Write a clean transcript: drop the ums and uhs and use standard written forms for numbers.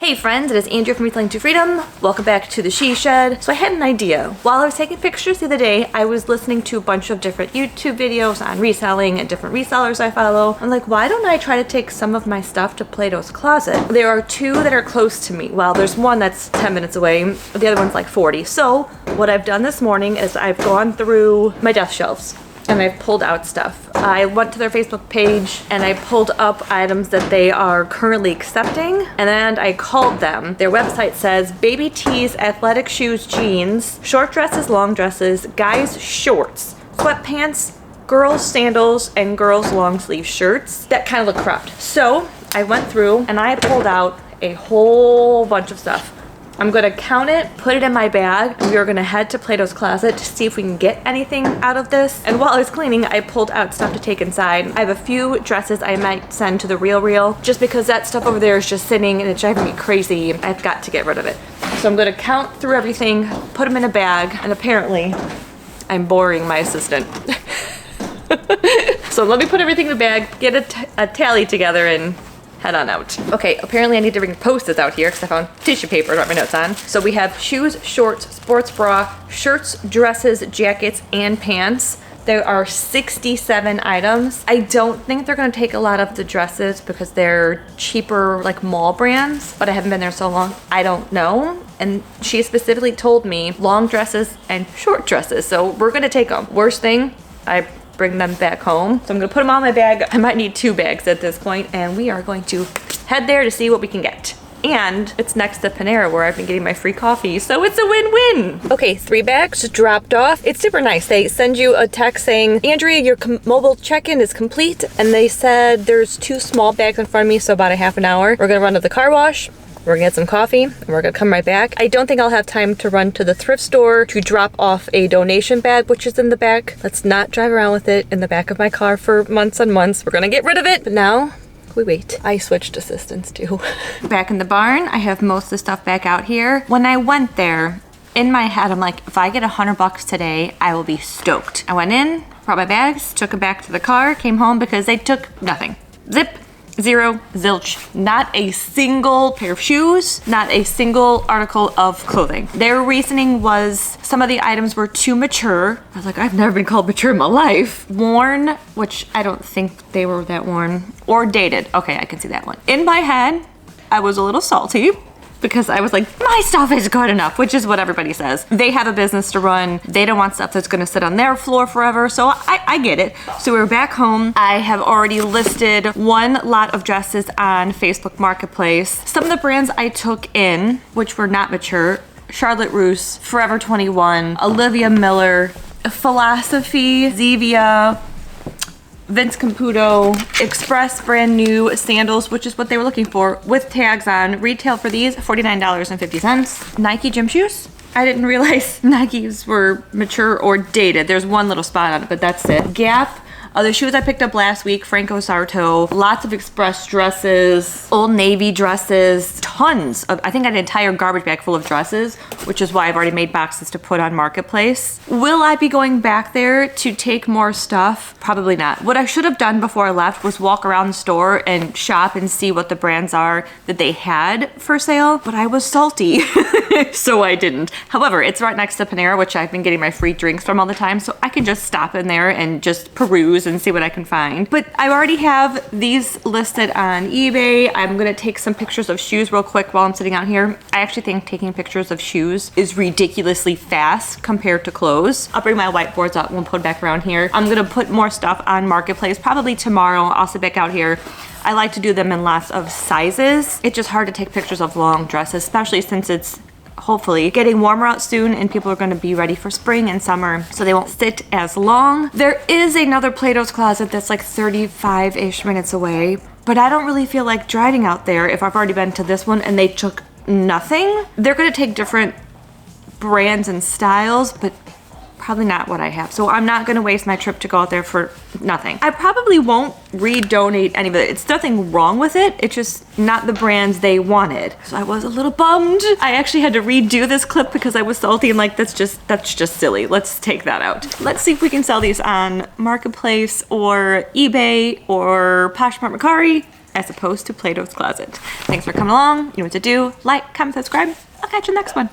Hey friends, it is Andrea from Reselling to Freedom. Welcome back to the She Shed. So I had an idea. While I was taking pictures the other day, I was listening to a bunch of different YouTube videos on reselling and different resellers I follow. I'm like, why don't I try to take some of my stuff to Plato's Closet? There are two that are close to me. Well, there's one that's 10 minutes away, the other one's like 40. So what I've done this morning is I've gone through my desk shelves and I've pulled out stuff. I went to their Facebook page and I pulled up items that they are currently accepting, and then I called them. Their website says baby tees, athletic shoes, jeans, short dresses, long dresses, guys shorts, sweatpants, girls sandals, and girls long sleeve shirts that kind of look cropped. So I went through and I pulled out a whole bunch of stuff. I'm gonna count it, put it in my bag. We are gonna head to Plato's Closet to see if we can get anything out of this. And while I was cleaning, I pulled out stuff to take inside. I have a few dresses I might send to the Real, just because that stuff over there is just sitting and it's driving me crazy. I've got to get rid of it. So I'm gonna count through everything, put them in a bag, and apparently I'm boring my assistant. So let me put everything in the bag, get a tally together, and head on out. Okay, apparently I need to bring Post-its out here because I found tissue paper to write my notes on. So we have shoes, shorts, sports bra, shirts, dresses, jackets, and pants. There are 67 items. I don't think they're gonna take a lot of the dresses because they're cheaper, like mall brands, but I haven't been there so long. I don't know. And she specifically told me long dresses and short dresses. So we're gonna take them. Worst thing, I bring them back home. So I'm gonna put them on my bag. I might need 2 bags at this point, and we are going to head there to see what we can get. And it's next to Panera where I've been getting my free coffee, so it's a win-win. Okay, 3 bags dropped off. It's super nice. They send you a text saying, Andrea, your mobile check-in is complete. And they said there's 2 small bags in front of me, so about a half an hour. We're gonna run to the car wash. We're gonna get some coffee and we're gonna come right back. I don't think I'll have time to run to the thrift store to drop off a donation bag, which is in the back. Let's not drive around with it in the back of my car for months and months. We're gonna get rid of it, but now we wait. I switched assistants too. Back in the barn, I have most of the stuff back out here. When I went there, in my head, I'm like, if I get $100 today, I will be stoked. I went in, brought my bags, took it back to the car, came home because they took nothing. Zip. Zero, zilch. Not a single pair of shoes, not a single article of clothing. Their reasoning was some of the items were too mature. I was like, I've never been called mature in my life. Worn, which I don't think they were that worn, or dated. Okay, I can see that one. In my head, I was a little salty because I was like, my stuff is good enough, which is what everybody says. They have a business to run. They don't want stuff that's gonna sit on their floor forever, so I get it. So we're back home. I have already listed 1 lot of dresses on Facebook Marketplace. Some of the brands I took in, which were not mature, Charlotte Russe, Forever 21, Olivia Miller, Philosophy, Zevia, Vince Caputo, Express brand new sandals, which is what they were looking for, with tags on. Retail for these, $49.50. Nike gym shoes. I didn't realize Nikes were mature or dated. There's 1 little spot on it, but that's it. Gap. The shoes I picked up last week, Franco Sarto, lots of Express dresses, Old Navy dresses, tons of, I think I had an entire garbage bag full of dresses, which is why I've already made boxes to put on Marketplace. Will I be going back there to take more stuff? Probably not. What I should have done before I left was walk around the store and shop and see what the brands are that they had for sale, but I was salty, so I didn't. However, it's right next to Panera, which I've been getting my free drinks from all the time, so I can just stop in there and just peruse and see what I can find. But I already have these listed on eBay. I'm gonna take some pictures of shoes real quick while I'm sitting out here. I actually think taking pictures of shoes is ridiculously fast compared to clothes. I'll bring my whiteboards up and we'll put it back around here. I'm gonna put more stuff on Marketplace probably tomorrow. I'll sit back out here. I like to do them in lots of sizes. It's just hard to take pictures of long dresses, especially since it's hopefully getting warmer out soon and people are going to be ready for spring and summer, so they won't sit as long. There is another Plato's Closet that's like 35-ish minutes away, but I don't really feel like driving out there if I've already been to this one and they took nothing. They're going to take different brands and styles, but probably not what I have. So I'm not gonna waste my trip to go out there for nothing. I probably won't redonate any of it. It's nothing wrong with it. It's just not the brands they wanted. So I was a little bummed. I actually had to redo this clip because I was salty and like, that's just silly. Let's take that out. Let's see if we can sell these on Marketplace or eBay or Poshmark Mercari as opposed to Plato's closet. Thanks for coming along. You know what to do. Like, comment, subscribe. I'll catch you in the next one.